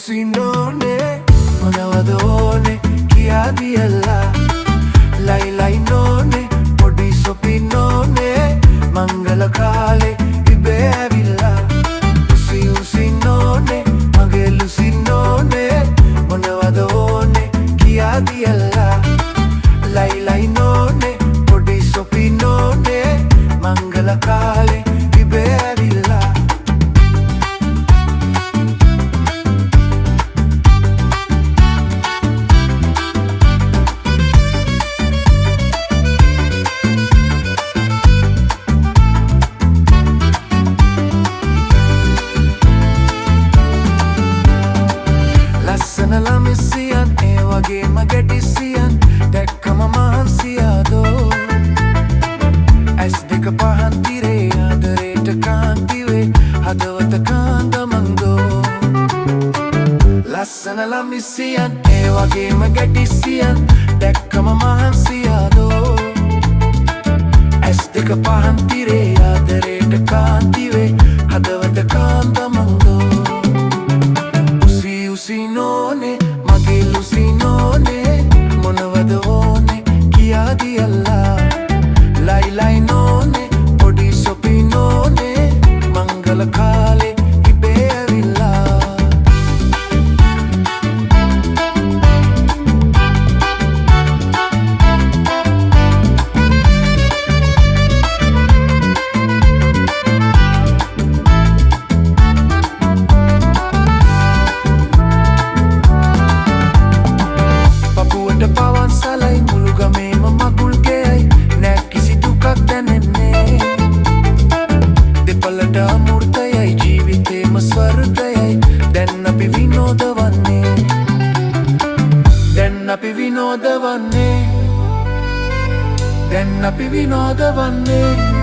උසින්නෝනේ මොනවද ඕනේ කියා දියලා ලයි ලයි නෝනේ පොඩි සොපින්නෝනේ මංගල කාලේ ඉබේ ඇවිල්ලා උසින්නෝනේ මගේ ලුසින්නෝනේ මොනවද ඕනේ කියා දියලා ලයි ලයි නෝනේ පොඩි සොපින්නෝනේ මංගල කාලේ ඉබේ ඇවිල්ලා ලමිසියන් ඒ වගේම ගැටිසියන් දැක්කම මහන්සියාදෝ ඇස් දෙක පහන් තිරේ ආදරේට කාන්තිවේ හදවත කාන්දමන්දෝ ලස්සන ලමිසියන් ඒ වගේම ගැටිසියන් දැක්කම මහන්සියාදෝ ඇස් දෙක පහන් තිරේ ආදරේට කාන්තිවේ හදවත කාන්දමන්දෝ උසින්නෝනේ මගේ ලුසින්නෝනේ මොනවද ඕනේ කියා දියලා ලයි ලයි නෝනේ පොඩි සොපින්නෝනේ මංගල කාලේ ඉබේ ඇවිල්ලා පවන් සලයි මුළු ගමේම මකුල් ගෙයයි නෑ කිසි දුකක් දැනෙන්නේ දෙපළට අමෘතයයි ජීවිතේම ස්වර්ගයයි දැන් අපි විනෝද වන්නේ දැන් අපි විනෝද වන්නේ දැන් අපි විනෝද වන්නේ